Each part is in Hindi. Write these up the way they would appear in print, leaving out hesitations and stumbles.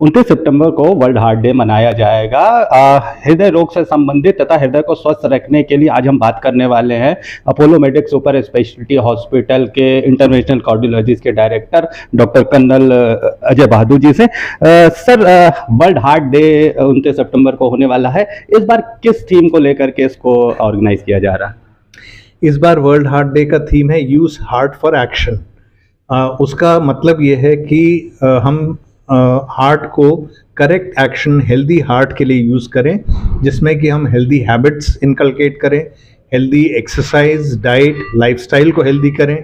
29 सितंबर को वर्ल्ड हार्ट डे मनाया जाएगा। हृदय रोग से संबंधित तथा हृदय को स्वस्थ रखने के लिए आज हम बात करने वाले हैं Apollo medic super speciality hospital के इंटरवेंशनल कार्डियोलॉजिस्ट के director doctor colonel Ajay Bahadur ji से। सर, वर्ल्ड हार्ट डे 29 सितंबर को होने वाला है। इस बार किस थीम को लेकर के इसको ऑर्गेनाइज किया जा रहा है? इस बार वर्ल्ड हार्ट डे का थीम है यूज हार्ट फॉर एक्शन। उसका मतलब ये है कि हम हार्ट को करेक्ट एक्शन हेल्दी हार्ट के लिए यूज़ करें, जिसमें कि हम हेल्दी हैबिट्स इनकलकेट करें, हेल्दी एक्सरसाइज, डाइट, लाइफस्टाइल को हेल्दी करें,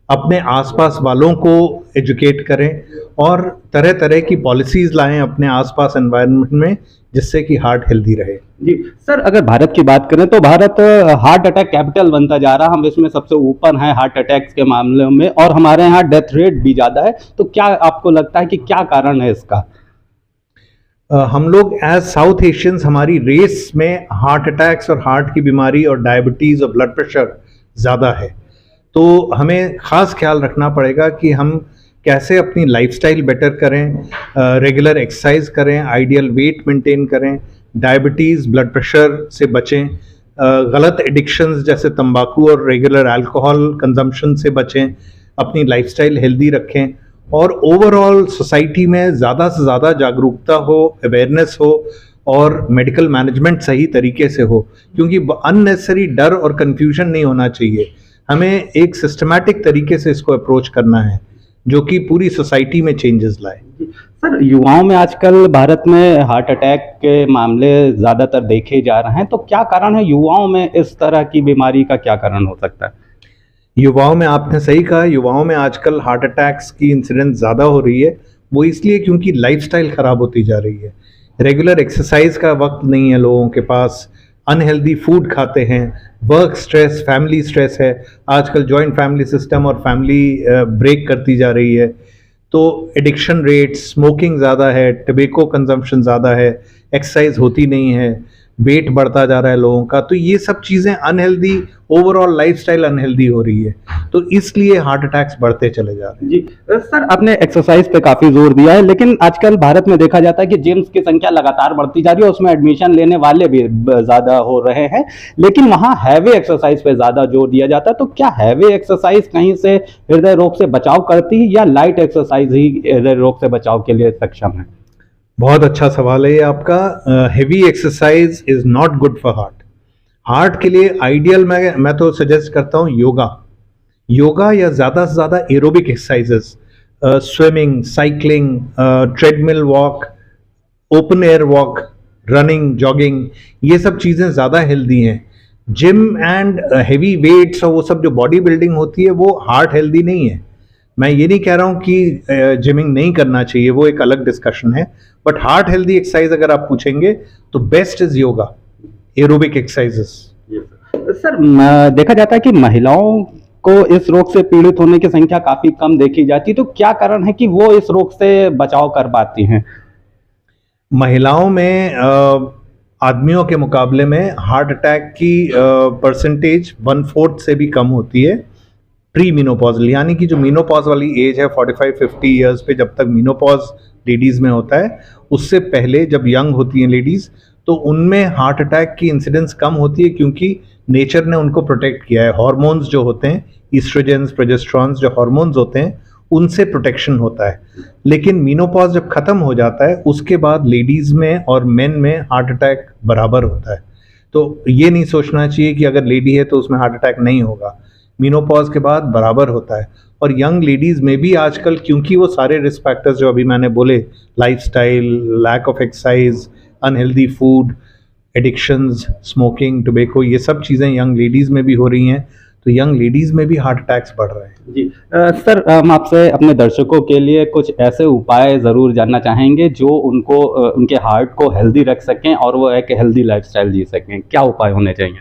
अपने आसपास वालों को एजुकेट करें और तरह तरह की पॉलिसीज़ लाएं अपने आसपास एनवायरनमेंट में, जिससे कि हार्ट हेल्दी रहे। जी सर, अगर भारत की बात करें तो भारत हार्ट अटैक कैपिटल बनता जा रहा है। हम इसमें सबसे ऊपर हैं हार्ट अटैक्स के मामले में और हमारे यहाँ डेथ रेट भी ज़्यादा है। तो क्या आपको लगता है कि क्या कारण है इसका? हम लोग एज साउथ एशियंस, हमारी रेस में हार्ट अटैक्स और हार्ट की बीमारी और डायबिटीज़ और ब्लड प्रेशर ज़्यादा है। तो हमें ख़ास ख्याल रखना पड़ेगा कि हम कैसे अपनी लाइफस्टाइल बेटर करें, रेगुलर एक्सरसाइज करें, आइडियल वेट मेंटेन करें, डायबिटीज़, ब्लड प्रेशर से बचें, गलत एडिक्शंस जैसे तंबाकू और रेगुलर अल्कोहल कंजम्पशन से बचें, अपनी लाइफस्टाइल हेल्दी रखें और ओवरऑल सोसाइटी में ज़्यादा से ज़्यादा जागरूकता हो, अवेयरनेस हो और मेडिकल मैनेजमेंट सही तरीके से हो, क्योंकि अननेसेसरी डर और कन्फ्यूजन नहीं होना चाहिए। हमें एक सिस्टमैटिक तरीके से इसको अप्रोच करना है जो कि पूरी सोसाइटी में चेंजेस लाए। सर, युवाओं में आजकल भारत में हार्ट अटैक के मामले ज़्यादातर देखे जा रहे हैं, तो क्या कारण है युवाओं में इस तरह की बीमारी का? क्या कारण हो सकता है? युवाओं में आपने सही कहा, युवाओं में आजकल हार्ट अटैक्स की इंसिडेंस ज़्यादा हो रही है। वो इसलिए क्योंकि लाइफस्टाइल ख़राब होती जा रही है, रेगुलर एक्सरसाइज का वक्त नहीं है लोगों के पास, अनहेल्दी फूड खाते हैं, वर्क स्ट्रेस, फैमिली स्ट्रेस है। आजकल जॉइंट फैमिली सिस्टम और फैमिली ब्रेक करती जा रही है, तो एडिक्शन रेट, स्मोकिंग ज़्यादा है, टबैको कंजम्पशन ज़्यादा है, एक्सरसाइज होती नहीं है, वेट बढ़ता जा रहा है लोगों का। तो ये सब चीज़ें अनहेल्दी, ओवरऑल लाइफस्टाइल अनहेल्दी हो रही है, तो इसलिए हार्ट अटैक्स बढ़ते चले जा रहे हैं। जी सर, आपने एक्सरसाइज पे काफ़ी जोर दिया है, लेकिन आजकल भारत में देखा जाता है कि जिम्स की संख्या लगातार बढ़ती जा रही है, उसमें एडमिशन लेने वाले भी ज़्यादा हो रहे हैं, लेकिन वहाँ हैवी एक्सरसाइज पे ज़्यादा जोर दिया जाता है। तो क्या हैवी एक्सरसाइज कहीं से हृदय रोग से बचाव करती है या लाइट एक्सरसाइज ही हृदय रोग से बचाव के लिए सक्षम है? बहुत अच्छा सवाल है ये आपका। Heavy exercise is not good for heart. Heart के लिए आइडियल मैं तो सजेस्ट करता हूँ योगा या ज़्यादा से ज़्यादा aerobic exercises, swimming, cycling, treadmill walk, open air walk, running, jogging, ये सब चीज़ें ज़्यादा हेल्दी हैं। जिम एंड हेवी वेट्स और वो सब जो बॉडी बिल्डिंग होती है, वो हार्ट हेल्दी नहीं है। मैं ये नहीं कह रहा हूँ कि जिमिंग नहीं करना चाहिए, वो एक अलग डिस्कशन है, बट हार्ट हेल्दी एक्सरसाइज अगर आप पूछेंगे तो best is yoga, aerobic exercises. Sir, देखा जाता है कि महिलाओं को इस रोग से पीड़ित होने की संख्या काफी कम देखी जाती है, तो क्या कारण है कि वो इस रोग से बचाव कर पाती हैं? महिलाओं में आदमियों के मुकाबले में हार्ट अटैक की परसेंटेज 1/4 से भी कम होती है प्री मीनोपॉजल, यानी कि जो मीनोपॉज वाली एज है 45-50 ईयर्स पे, जब तक मीनोपॉज लेडीज़ में होता है, उससे पहले जब यंग होती हैं लेडीज़, तो उनमें हार्ट अटैक की इंसिडेंस कम होती है, क्योंकि नेचर ने उनको प्रोटेक्ट किया है। हार्मोन्स जो होते हैं, ईस्ट्रोजेंस, प्रोजेस्टेरॉन्स, जो हार्मोन्स होते हैं, उनसे प्रोटेक्शन होता है। लेकिन मीनोपॉज जब ख़त्म हो जाता है, उसके बाद लेडीज़ में और मेन में हार्ट अटैक बराबर होता है। तो ये नहीं सोचना चाहिए कि अगर लेडी है तो उसमें हार्ट अटैक नहीं होगा, मीनोपॉज के बाद बराबर होता है। और यंग लेडीज़ में भी आजकल, क्योंकि वो सारे रिस्क फैक्टर्स जो अभी मैंने बोले, lifestyle, lack of exercise, unhealthy food, addictions, smoking, tobacco, ये सब चीज़ें यंग लेडीज़ में भी हो रही हैं, तो यंग लेडीज़ में भी हार्ट अटैक्स बढ़ रहे हैं। जी सर, हम आपसे अपने दर्शकों के लिए कुछ ऐसे उपाय ज़रूर जानना चाहेंगे जो उनको उनके हार्ट को हेल्दी रख सकें और वो एक हेल्दी लाइफस्टाइल जी सकें। क्या उपाय होने चाहिए?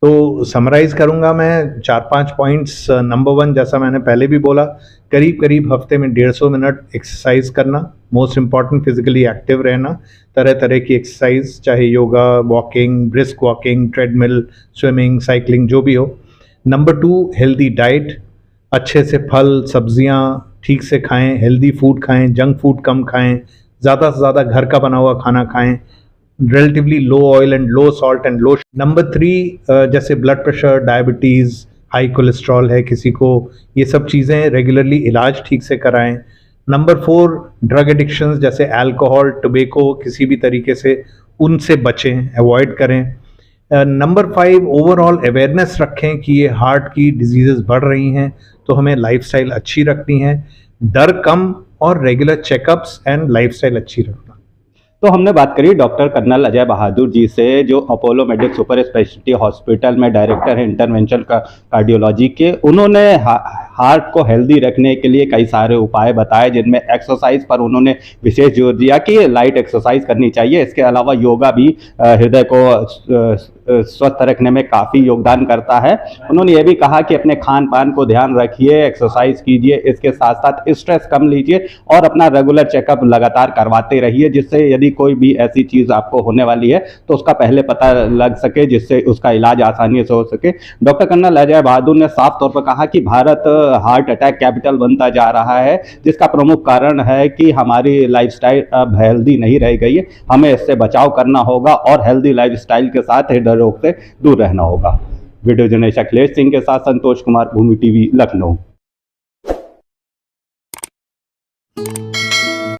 तो समराइज़ करूंगा मैं 4-5 पॉइंट्स। नंबर 1, जैसा मैंने पहले भी बोला, करीब करीब हफ्ते में 150 मिनट एक्सरसाइज करना। मोस्ट इम्पॉर्टेंट, फिजिकली एक्टिव रहना, तरह तरह की एक्सरसाइज, चाहे yoga, walking, brisk walking, treadmill, swimming, cycling, जो भी हो। नंबर 2, हेल्दी डाइट, अच्छे से फल सब्जियां ठीक से खाएं, हेल्दी फूड खाएं, जंक फूड कम खाएं, ज़्यादा से ज़्यादा घर का बना हुआ खाना खाएं, relatively low oil and low salt and low. Number 3, जैसे blood pressure, diabetes, high cholesterol है किसी को, ये सब चीज़ें रेगुलरली इलाज ठीक से कराएं। नंबर 4, ड्रग एडिक्शंस जैसे अल्कोहल, टोबैको, किसी भी तरीके से उनसे बचें, अवॉइड करें। नंबर 5, ओवरऑल अवेयरनेस रखें कि ये हार्ट की डिजीज़ेस बढ़ रही हैं, तो हमें लाइफस्टाइल अच्छी रखनी है, डर कम और रेगुलर चेकअप्स एंड लाइफस्टाइल अच्छी रखना। तो हमने बात करी डॉक्टर कर्नल अजय बहादुर जी से, जो Apollo medics super speciality hospital में डायरेक्टर हैं इंटरवेंशनल कार्डियोलॉजी के। उन्होंने हार्ट को हेल्दी रखने के लिए कई सारे उपाय बताए, जिनमें एक्सरसाइज पर उन्होंने विशेष जोर दिया कि लाइट एक्सरसाइज करनी चाहिए। इसके अलावा योगा भी हृदय को स्वस्थ रखने में काफ़ी योगदान करता है। उन्होंने ये भी कहा कि अपने खान पान को ध्यान रखिए, एक्सरसाइज कीजिए, इसके साथ साथ स्ट्रेस कम लीजिए और अपना रेगुलर चेकअप लगातार करवाते रहिए, जिससे यदि कोई भी ऐसी चीज़ आपको होने वाली है तो उसका पहले पता लग सके, जिससे उसका इलाज आसानी से हो सके। डॉक्टर कर्नल अजय बहादुर ने साफ तौर पर कहा कि भारत हार्ट अटैक कैपिटल बनता जा रहा है, जिसका प्रमुख कारण है कि हमारी लाइफस्टाइल अब हेल्दी नहीं रह गई है। हमें इससे बचाव करना होगा और हेल्दी लाइफस्टाइल के साथ हृदय रोग से दूर रहना होगा। वीडियो जर्नलिस्ट अखिलेश सिंह के साथ संतोष कुमार, भूमि टीवी, लखनऊ।